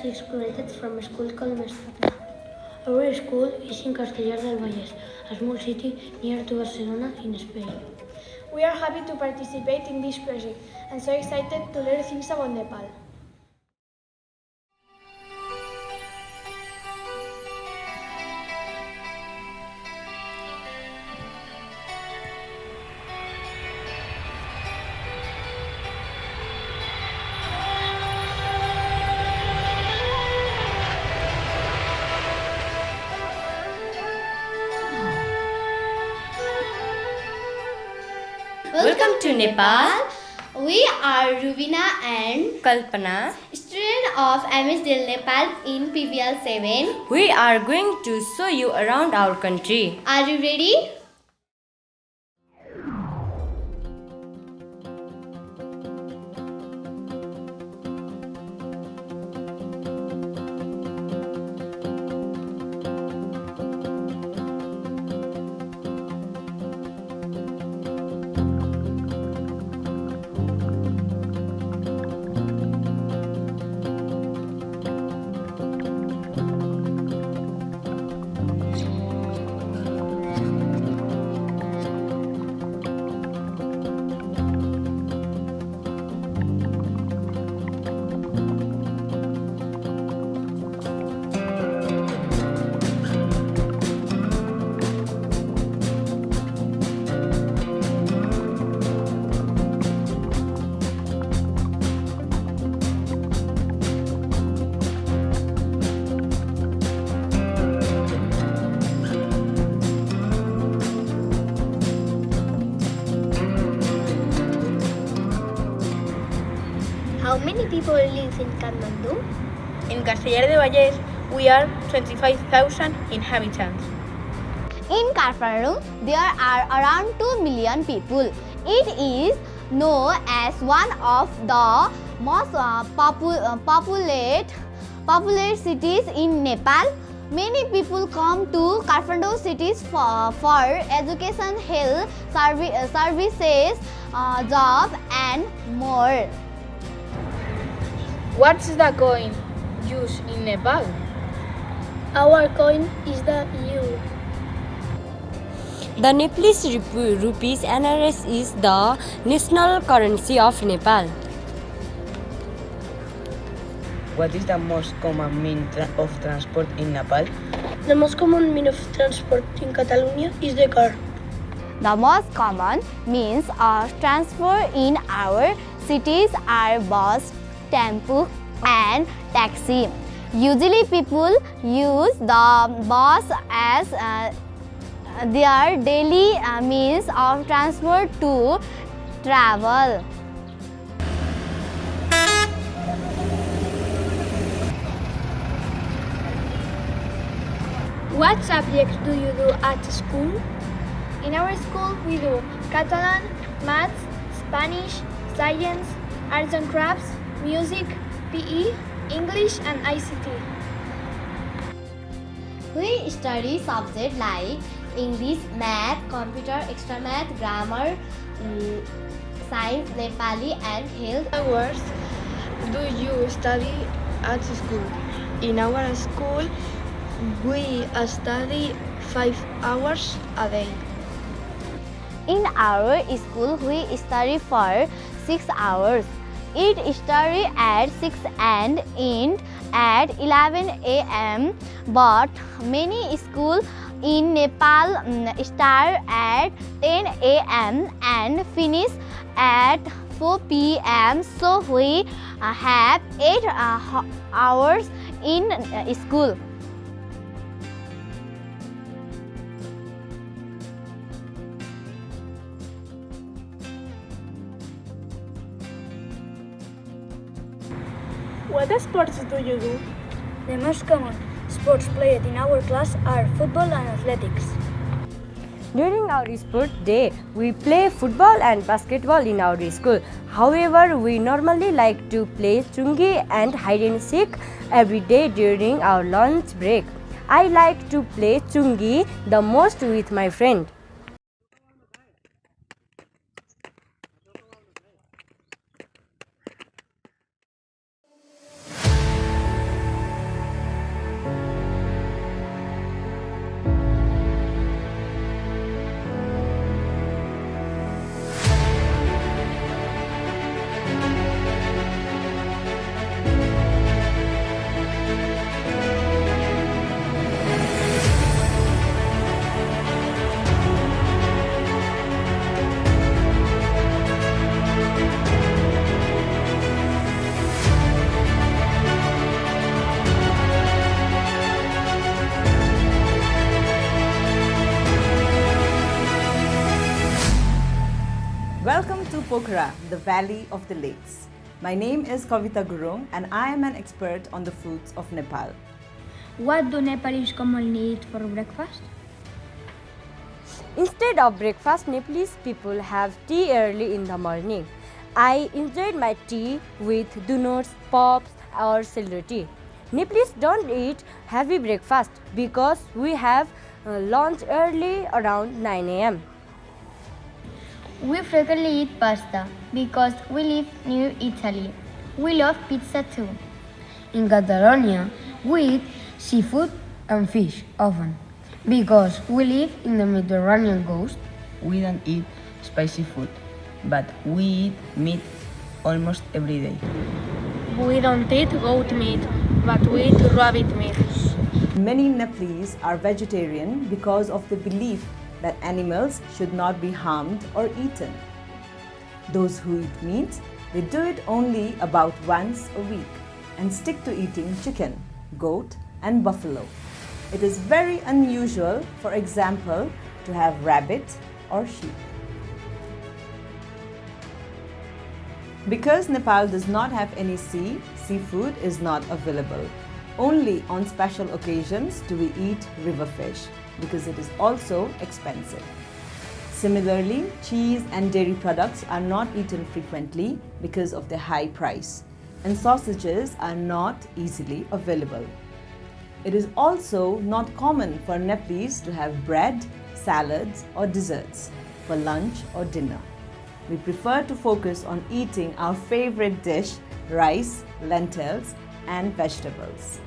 6 graduates from a school called Mestre Pla. Our school is in Castellar del Vallès, a small city near to Barcelona in Spain. We are happy to participate in this project and so excited to learn things about Nepal. Welcome to Nepal. We are Rubina and Kalpana. Student of Amics del Nepal in PVL 7. We are going to show you around our country. Are you ready? How many people live in Katmandú? In Castellar del Vallès, we are 25,000 inhabitants. In Katmandú, there are around 2 million people. It is known as one of the most populated cities in Nepal. Many people come to Kathmandu cities for education, health, services, job and more. What's the coin used in Nepal? Our coin is the euro. The Nepalese rupees NRS is the national currency of Nepal. What is the most common mean of transport in Nepal? The most common mean of transport in Catalonia is the car. The most common means of transport in our cities are bus, tempo and taxi. Usually people use the bus as their daily means of transport to travel. What subjects do you do at school? In our school we do Catalan, maths, Spanish, science, arts and crafts, music, PE, English and ICT. We study subjects like English, math, computer, extra math, grammar, science, Nepali and health. Hours do you study at school? In our school, we study 5 hours a day. In our school, we study for 6 hours. It starts at 6 and ends at 11 a.m. But many schools in Nepal start at 10 a.m. and finish at 4 p.m. So we have 8 hours in school. What sports do you do? The most common sports played in our class are football and athletics. During our sport day, we play football and basketball in our school. However, we normally like to play chungi and hide and seek every day during our lunch break. I like to play chungi the most with my friend. Pokhara, the Valley of the Lakes. My name is Kavita Gurung and I am an expert on the foods of Nepal. What do Nepalese commonly eat for breakfast? Instead of breakfast, Nepalese people have tea early in the morning. I enjoyed my tea with donuts, pops or celery. Nepalese don't eat heavy breakfast because we have lunch early around 9 am. We frequently eat pasta because we live near Italy. We love pizza too. In Catalonia, we eat seafood and fish often because we live in the Mediterranean coast. We don't eat spicy food, but we eat meat almost every day. We don't eat goat meat, but we eat rabbit meat. Many Nepalese are vegetarian because of the belief that animals should not be harmed or eaten. Those who eat meat, they do it only about once a week and stick to eating chicken, goat and buffalo. It is very unusual, for example, to have rabbit or sheep. Because Nepal does not have any sea, seafood is not available. Only on special occasions do we eat river fish because it is also expensive. Similarly, cheese and dairy products are not eaten frequently because of their high price, and sausages are not easily available. It is also not common for Nepalese to have bread, salads or desserts for lunch or dinner. We prefer to focus on eating our favorite dish, rice, lentils and vegetables.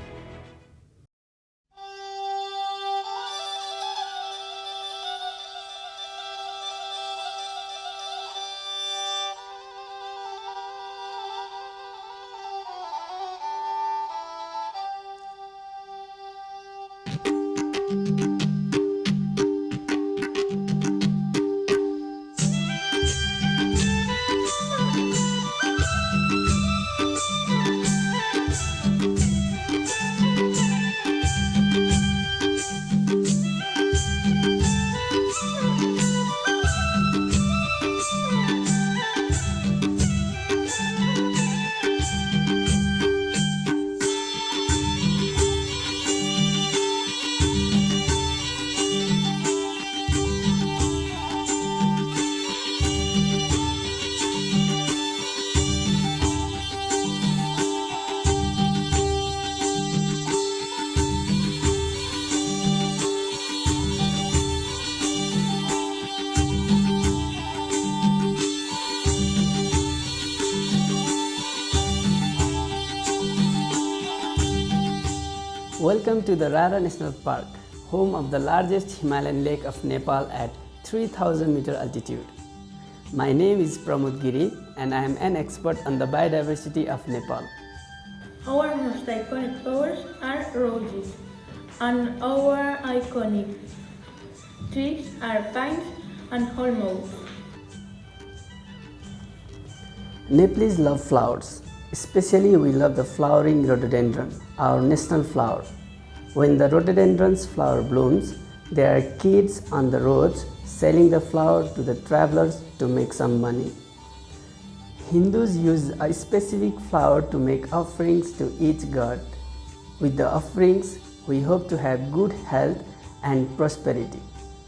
Welcome to the Rara National Park, home of the largest Himalayan lake of Nepal at 3000 meter altitude. My name is Pramod Giri and I am an expert on the biodiversity of Nepal. Our most iconic flowers are roses, and our iconic trees are pines and holmows. Nepalese love flowers. Especially we love the flowering rhododendron, our national flower. When the rhododendron's flower blooms, there are kids on the roads selling the flower to the travelers to make some money. Hindus use a specific flower to make offerings to each god. With the offerings, we hope to have good health and prosperity.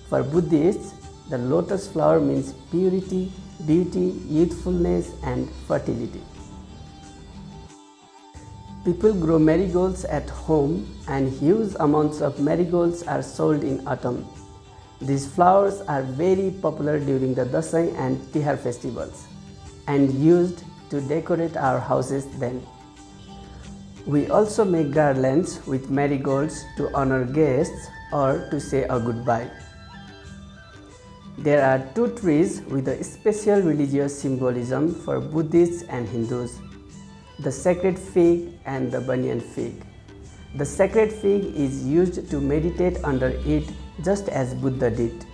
For Buddhists, the lotus flower means purity, beauty, youthfulness and fertility. People grow marigolds at home and huge amounts of marigolds are sold in autumn. These flowers are very popular during the Dasai and Tihar festivals and used to decorate our houses then. We also make garlands with marigolds to honor guests or to say a goodbye. There are two trees with a special religious symbolism for Buddhists and Hindus: the sacred fig and the banyan fig. The sacred fig is used to meditate under it just as Buddha did.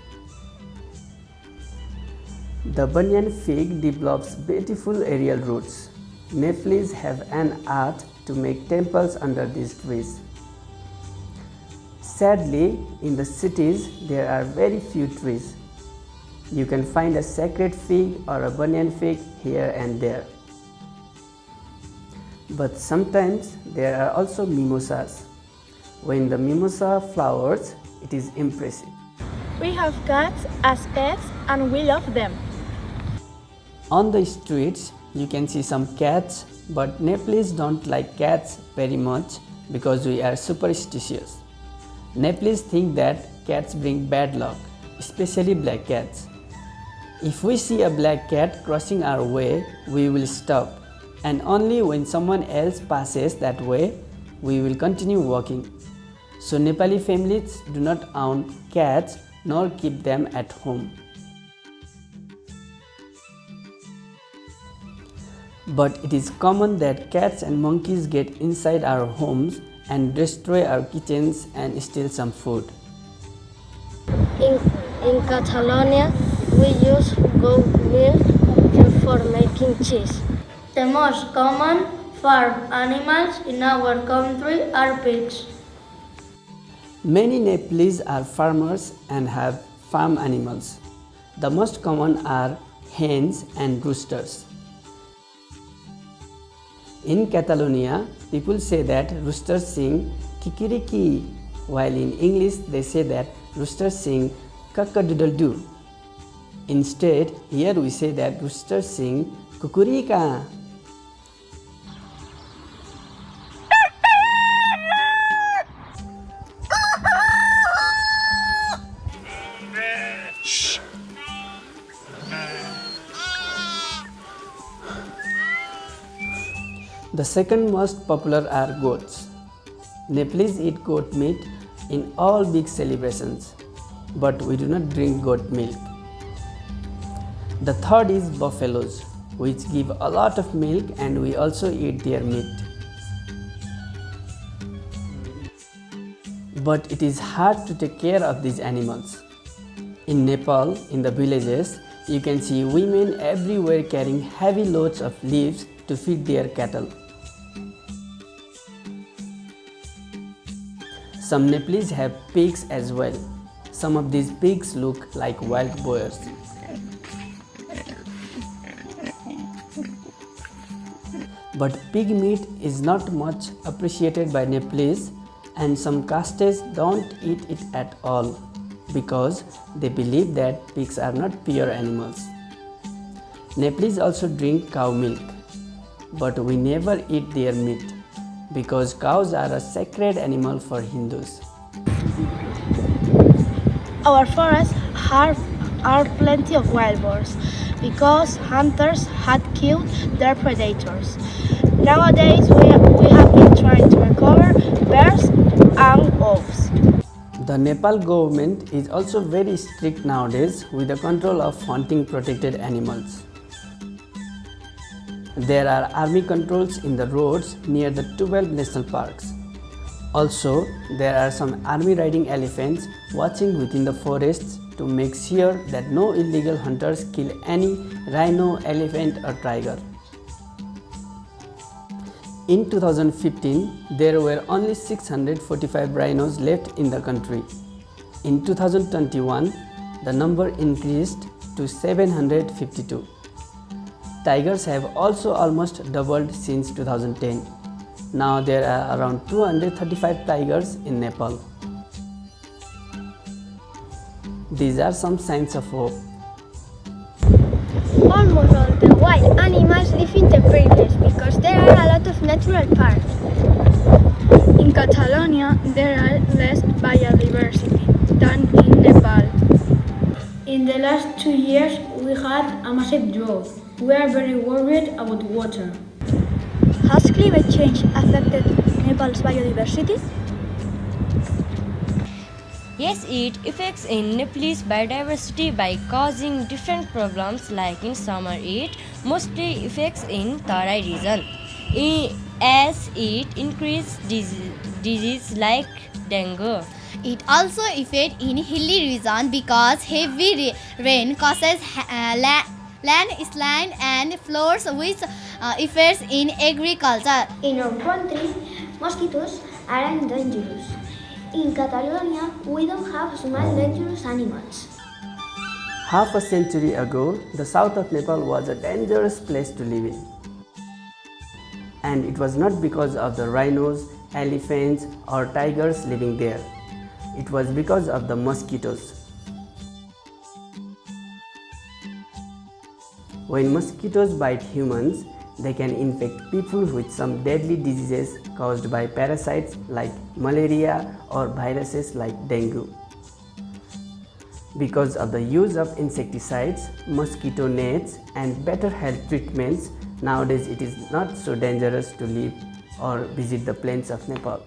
The banyan fig develops beautiful aerial roots. Nepalese have an art to make temples under these trees. Sadly, in the cities there are very few trees. you can find a sacred fig or a banyan fig here and there. But sometimes there are also mimosas. When the mimosa flowers, it is impressive. We have cats as pets and we love them. On the streets, you can see some cats, but Nepalese don't like cats very much because we are superstitious. Nepalese think that cats bring bad luck, especially black cats. If we see a black cat crossing our way, we will stop, and only when someone else passes that way, we will continue walking. So Nepali families do not own cats nor keep them at home. But it is common that cats and monkeys get inside our homes and destroy our kitchens and steal some food. In Catalonia, we use goat milk for making cheese. The most common farm animals in our country are pigs. Many Nepalese are farmers and have farm animals. The most common are hens and roosters. In Catalonia, people say that roosters sing kikiriki, while in English they say that roosters sing cock-a-doodle-doo. Instead, here we say that roosters sing kukurika. The second most popular are goats. Nepalese eat goat meat in all big celebrations, but we do not drink goat milk. The third is buffaloes, which give a lot of milk and we also eat their meat. But it is hard to take care of these animals. In Nepal, in the villages, you can see women everywhere carrying heavy loads of leaves to feed their cattle. Some Nepalese have pigs as well. Some of these pigs look like wild boars. But pig meat is not much appreciated by Nepalese, and some castes don't eat it at all because they believe that pigs are not pure animals. Nepalese also drink cow milk, but we never eat their meat because cows are a sacred animal for Hindus. Our forests are plenty of wild boars because hunters had killed their predators. Nowadays, we have been trying to recover bears and wolves. The Nepal government is also very strict nowadays with the control of hunting protected animals. There are army controls in the roads near the 12 national parks. Also, there are some army riding elephants watching within the forests to make sure that no illegal hunters kill any rhino, elephant or tiger. In 2015, there were only 645 rhinos left in the country. In 2021, the number increased to 752. Tigers have also almost doubled since 2010. Now there are around 235 tigers in Nepal. These are some signs of hope. Almost all the wild animals live in temperate because there are a lot of natural parks. In Catalonia, there are less biodiversity than in Nepal. In the last 2 years, we had a massive drought. We are very worried about water. Has climate change affected Nepal's biodiversity? Yes, it affects in Nepalese biodiversity by causing different problems. Like in summer, it mostly affects in Tarai region, as it increases disease like dengue. It also affects in hilly region because heavy rain causes landslide and floods, which affects in agriculture. In our country, mosquitoes aren't dangerous. In Catalonia, we don't have small dangerous animals. Half a century ago, the south of Nepal was a dangerous place to live in. And it was not because of the rhinos, elephants, or tigers living there. It was because of the mosquitoes. When mosquitoes bite humans, they can infect people with some deadly diseases caused by parasites like malaria or viruses like dengue. Because of the use of insecticides, mosquito nets, and better health treatments, nowadays it is not so dangerous to live or visit the plains of Nepal.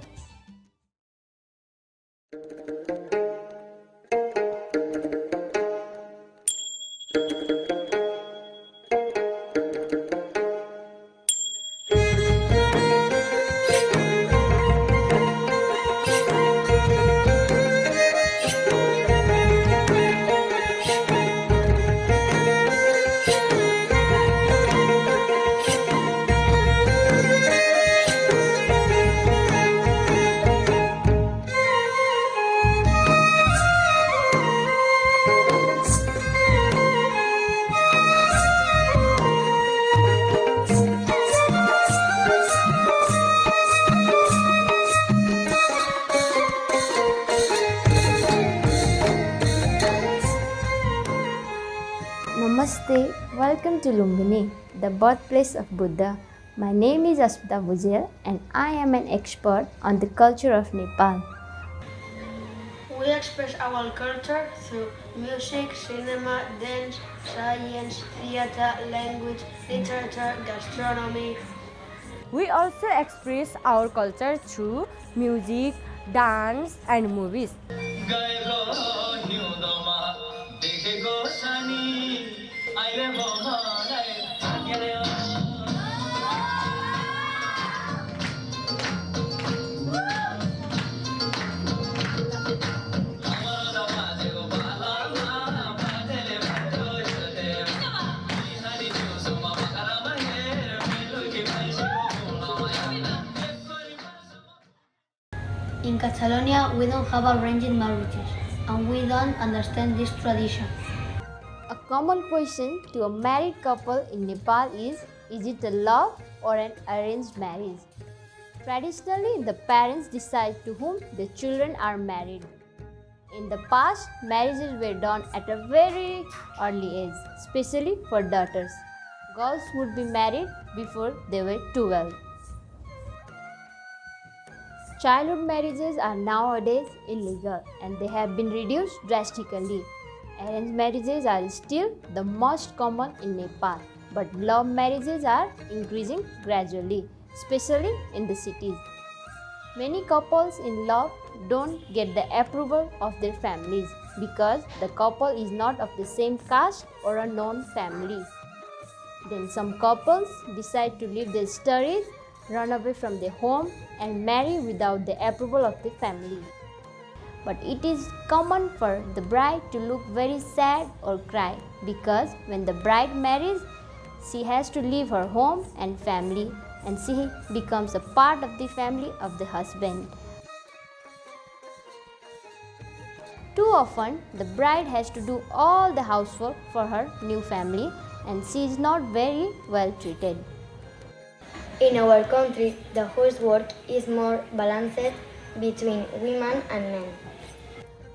Namaste, welcome to Lumbini, the birthplace of Buddha. My name is Asmita Bujel and I am an expert on the culture of Nepal. We express our culture through music, cinema, dance, science, theater, language, literature, gastronomy. We also express our culture through music, dance, and movies. In Catalonia, we don't have arranged marriages, and we don't understand this tradition. A common question to a married couple in Nepal is it a love or an arranged marriage? Traditionally, the parents decide to whom the children are married. In the past, marriages were done at a very early age, especially for daughters. Girls would be married before they were 12. Childhood marriages are nowadays illegal and they have been reduced drastically. Arranged marriages are still the most common in Nepal, but love marriages are increasing gradually, especially in the cities. Many couples in love don't get the approval of their families because the couple is not of the same caste or a known family. Then some couples decide to leave their studies, run away from their home and marry without the approval of the family. But it is common for the bride to look very sad or cry because when the bride marries, she has to leave her home and family and she becomes a part of the family of the husband. Too often, the bride has to do all the housework for her new family and she is not very well treated. In our country, the housework is more balanced between women and men.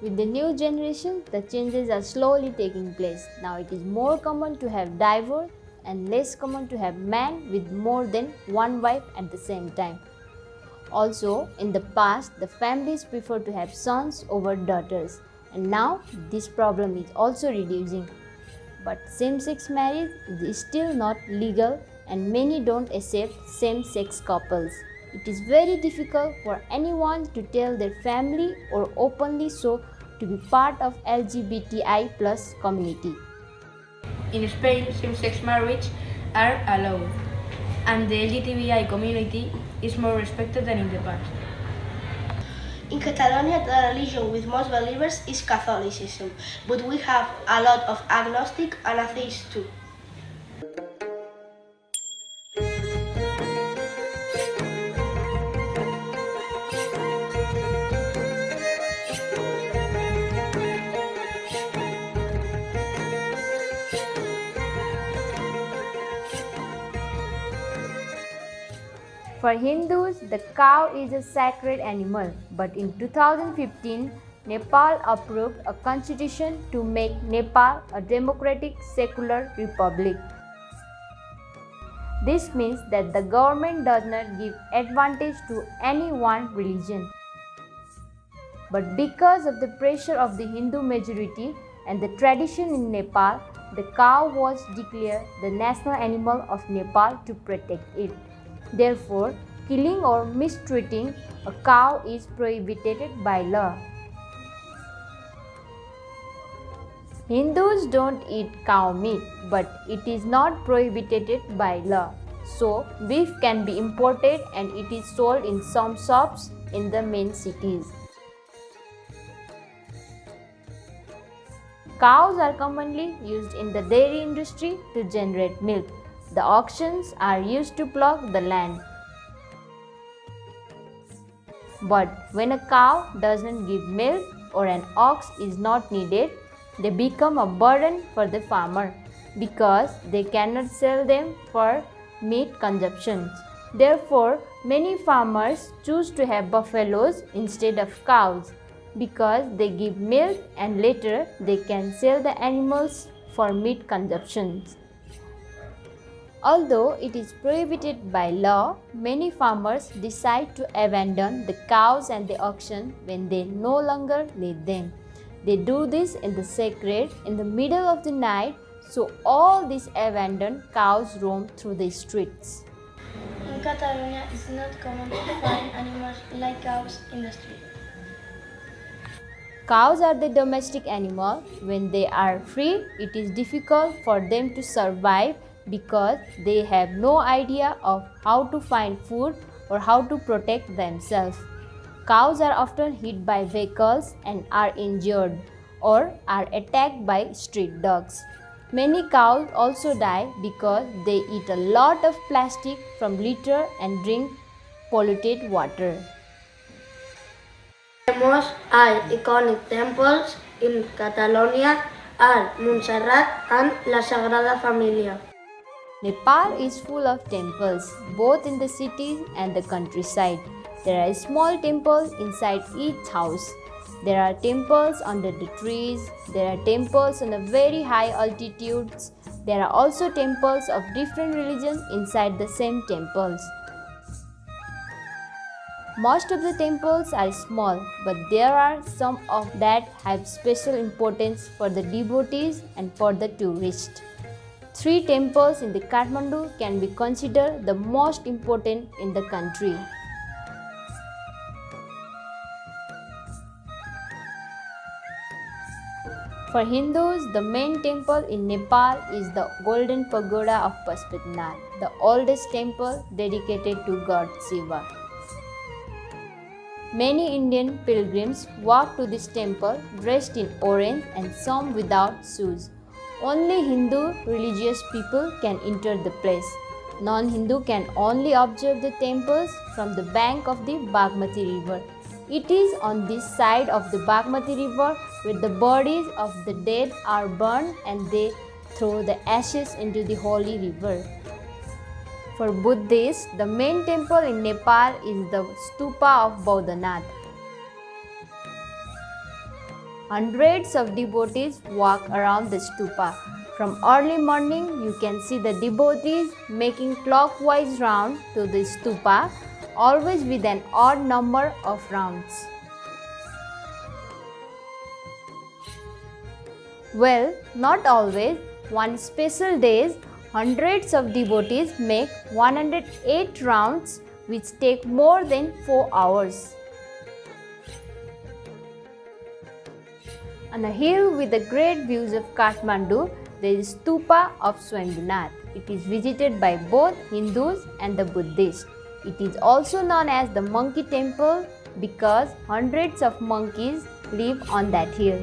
With the new generation, the changes are slowly taking place. Now it is more common to have divorce and less common to have men with more than one wife at the same time. Also, in the past, the families prefer to have sons over daughters, and now this problem is also reducing. But same-sex marriage is still not legal and many don't accept same-sex couples. It is very difficult for anyone to tell their family or openly so to be part of LGBTI plus community. In Spain, same-sex marriage are allowed, and the LGBTI community is more respected than in the past. In Catalonia, the religion with most believers is Catholicism, but we have a lot of agnostic and atheists too. For Hindus, the cow is a sacred animal, but in 2015, Nepal approved a constitution to make Nepal a democratic secular republic. This means that the government does not give advantage to any one religion. But because of the pressure of the Hindu majority and the tradition in Nepal, the cow was declared the national animal of Nepal to protect it. Therefore, killing or mistreating a cow is prohibited by law. Hindus don't eat cow meat, but it is not prohibited by law. So, beef can be imported and it is sold in some shops in the main cities. Cows are commonly used in the dairy industry to generate milk. The auctions are used to plough the land. But when a cow doesn't give milk or an ox is not needed, they become a burden for the farmer because they cannot sell them for meat consumption. Therefore, many farmers choose to have buffaloes instead of cows because they give milk and later they can sell the animals for meat consumption. Although it is prohibited by law, many farmers decide to abandon the cows and the oxen when they no longer need them. They do this in the sacred in the middle of the night, so all these abandoned cows roam through the streets. In Catalonia, it's not common to find animals like cows in the street. Cows are the domestic animal. When they are free, it is difficult for them to survive because they have no idea of how to find food or how to protect themselves. Cows are often hit by vehicles and are injured or are attacked by street dogs. Many cows also die because they eat a lot of plastic from litter and drink polluted water. The most iconic temples in Catalonia are Montserrat and La Sagrada Familia. Nepal is full of temples, both in the cities and the countryside. There are small temples inside each house. There are temples under the trees. There are temples on a very high altitudes. There are also temples of different religions inside the same temples. Most of the temples are small, but there are some of that have special importance for the devotees and for the tourists. 3 temples in the Katmandú can be considered the most important in the country. For Hindus, the main temple in Nepal is the Golden Pagoda of Pashupatinath, the oldest temple dedicated to God Seva. Many Indian pilgrims walk to this temple dressed in orange and some without shoes. Only Hindu religious people can enter the place. Non-Hindu can only observe the temples from the bank of the Bagmati river. It is on this side of the Bagmati river where the bodies of the dead are burned and they throw the ashes into the holy river. For Buddhists, the main temple in Nepal is the stupa of Bodhanath. Hundreds of devotees walk around the stupa. From early morning, you can see the devotees making clockwise round to the stupa, always with an odd number of rounds. Well, not always. On special days, hundreds of devotees make 108 rounds, which take more than 4 hours. On a hill with the great views of Katmandú, there is stupa of Swambhunath. It is visited by both Hindus and the Buddhists. It is also known as the monkey temple because hundreds of monkeys live on that hill.